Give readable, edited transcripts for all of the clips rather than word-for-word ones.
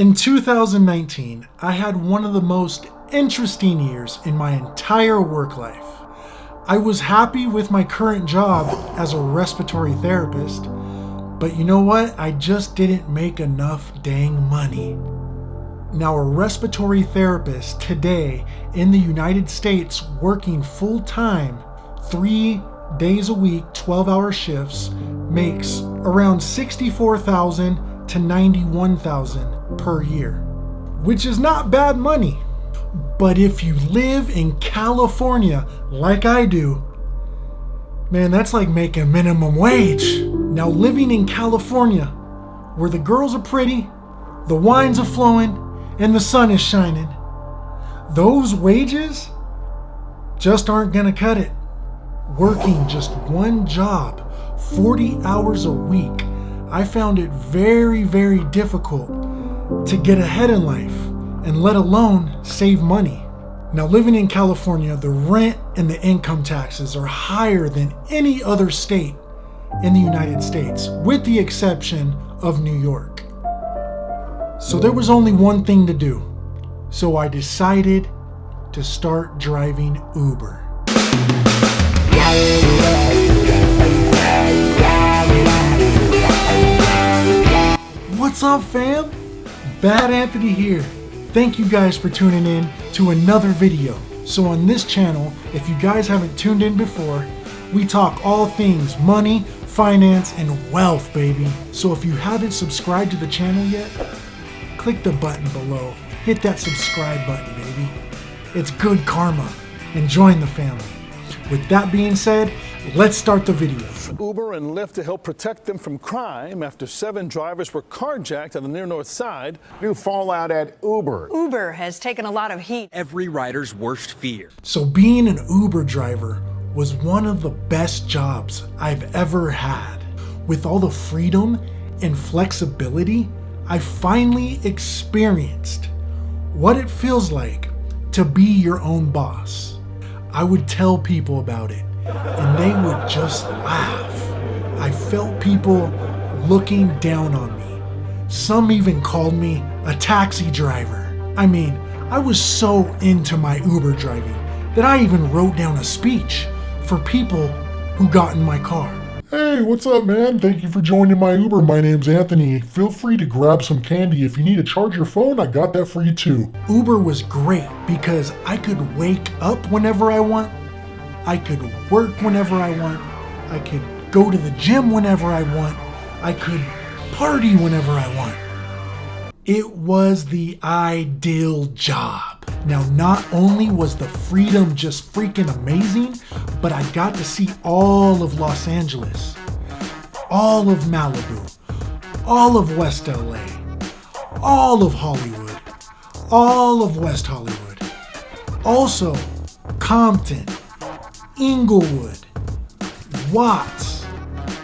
In 2019, I had one of the most interesting years in my entire work life. I was happy with my current job as a respiratory therapist, but you know what? I just didn't make enough dang money. Now, a respiratory therapist today in the United States working full-time, 3 days a week, 12-hour shifts, makes around $64,000 to $91,000 per year, which is not bad money. But if you live in California like I do, man, that's like making minimum wage. Now, living in California, where the girls are pretty, the wines are flowing, and the sun is shining, those wages just aren't gonna cut it. Working just one job, 40 hours a week, I found it very, very difficult to get ahead in life, and let alone save money. Now, living in California, the rent and the income taxes are higher than any other state in the United States, with the exception of New York. So there was only one thing to do. So I decided to start driving Uber. What's up, fam? Bad Anthony here. Thank you guys for tuning in to another video. So on this channel, if you guys haven't tuned in before, we talk all things money, finance, and wealth, baby. So if you haven't subscribed to the channel yet, click the button below. Hit that subscribe button, baby. It's good karma. And join the family. With that being said, let's start the video. Uber and Lyft to help protect them from crime after 7 drivers were carjacked on the near north side. New fallout at Uber. Uber has taken a lot of heat. Every rider's worst fear. So being an Uber driver was one of the best jobs I've ever had. With all the freedom and flexibility, I finally experienced what it feels like to be your own boss. I would tell people about it, and they would just laugh. I felt people looking down on me. Some even called me a taxi driver. I mean, I was so into my Uber driving that I even wrote down a speech for people who got in my car. Hey, what's up, man? Thank you for joining my Uber. My name's Anthony. Feel free to grab some candy. If you need to charge your phone, I got that for you too. Uber was great because I could wake up whenever I want. I could work whenever I want. I could go to the gym whenever I want. I could party whenever I want. It was the ideal job. Now, not only was the freedom just freaking amazing, but I got to see all of Los Angeles, all of Malibu, all of West LA, all of Hollywood, all of West Hollywood, also Compton, Inglewood, Watts,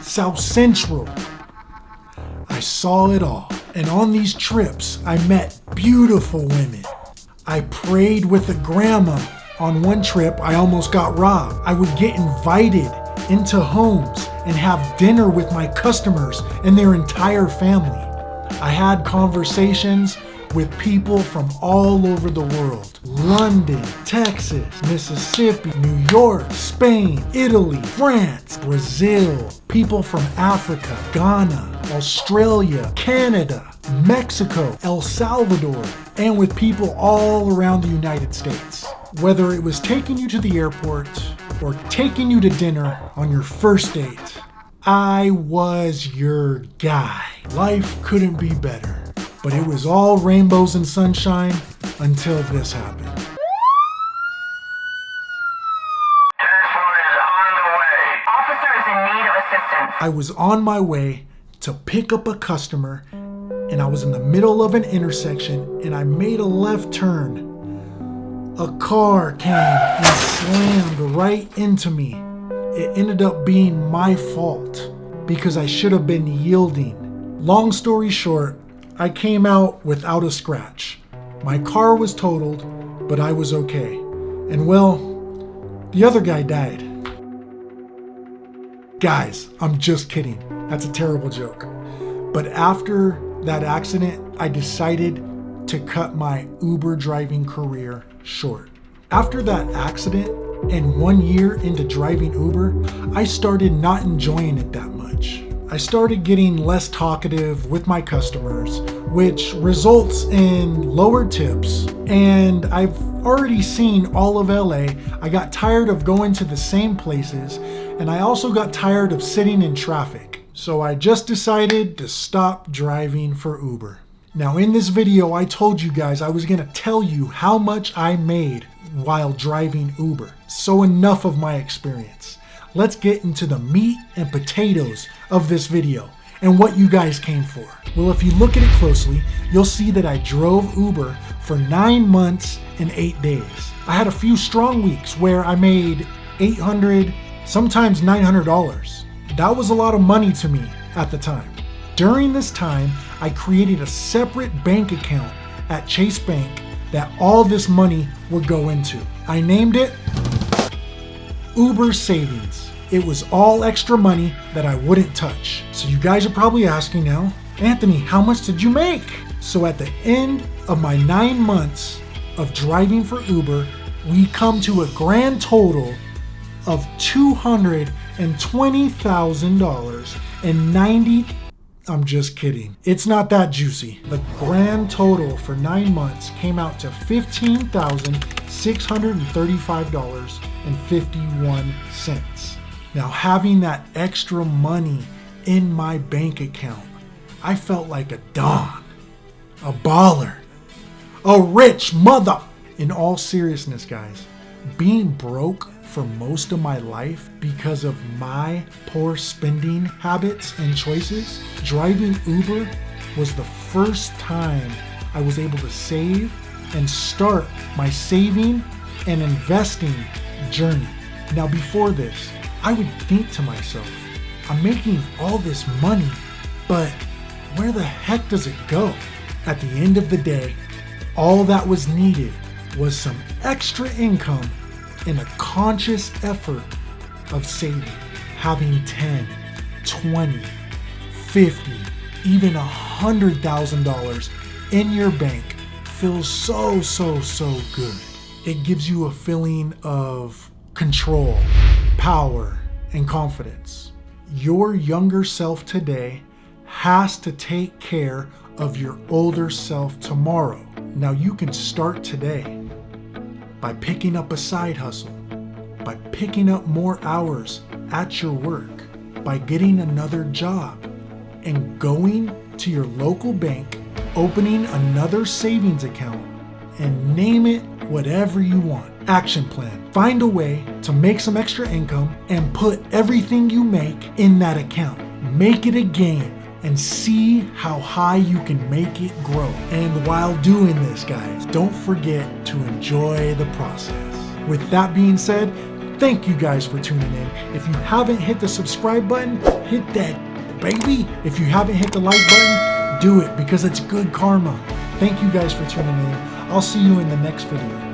South Central. I saw it all. And on these trips, I met beautiful women. I prayed with a grandma. On one trip, I almost got robbed. I would get invited into homes and have dinner with my customers and their entire family. I had conversations with people from all over the world. London, Texas, Mississippi, New York, Spain, Italy, France, Brazil, people from Africa, Ghana, Australia, Canada, Mexico, El Salvador, and with people all around the United States. Whether it was taking you to the airport or taking you to dinner on your first date, I was your guy. Life couldn't be better, but it was all rainbows and sunshine until this happened. I was on my way to pick up a customer, and I was in the middle of an intersection, and I made a left turn. A car came and slammed right into me. It ended up being my fault because I should have been yielding. Long story short, I came out without a scratch. My car was totaled, but I was okay. And well, the other guy died. Guys, I'm just kidding. That's a terrible joke. But after that accident, I decided to cut my Uber driving career short. After that accident and 1 year into driving Uber, I started not enjoying it that much. I started getting less talkative with my customers, which results in lower tips. And I've already seen all of LA. I got tired of going to the same places, and I also got tired of sitting in traffic. So I just decided to stop driving for Uber. Now in this video, I told you guys I was gonna tell you how much I made while driving Uber. So enough of my experience. Let's get into the meat and potatoes of this video and what you guys came for. Well, if you look at it closely, you'll see that I drove Uber for 9 months and 8 days. I had a few strong weeks where I made $800, sometimes $900. That was a lot of money to me at the time. During this time, I created a separate bank account at Chase Bank that all this money would go into. I named it Uber Savings. It was all extra money that I wouldn't touch. So you guys are probably asking now, Anthony, how much did you make? So at the end of my 9 months of driving for Uber, we come to a grand total of $220,000 and 90. I'm just kidding. It's not that juicy. The grand total for 9 months came out to $15,635.51. Now, having that extra money in my bank account, I felt like a don, a baller, a rich mother. In all seriousness, guys, being broke for most of my life because of my poor spending habits and choices, driving Uber was the first time I was able to save and start my saving and investing journey. Now, before this, I would think to myself, I'm making all this money, but where the heck does it go? At the end of the day, all that was needed was some extra income and a conscious effort of saving. Having 10, 20, 50, even $100,000 in your bank feels so good. It gives you a feeling of control, power, and confidence. Your younger self today has to take care of your older self tomorrow. Now you can start today by picking up a side hustle, by picking up more hours at your work, by getting another job, and going to your local bank, opening another savings account, and name it whatever you want. Action plan. Find a way to make some extra income and put everything you make in that account. Make it a game and see how high you can make it grow. And while doing this, guys, don't forget to enjoy the process. With that being said, thank you guys for tuning in. If you haven't hit the subscribe button, hit that, baby. If you haven't hit the like button, do it because it's good karma. Thank you guys for tuning in. I'll see you in the next video.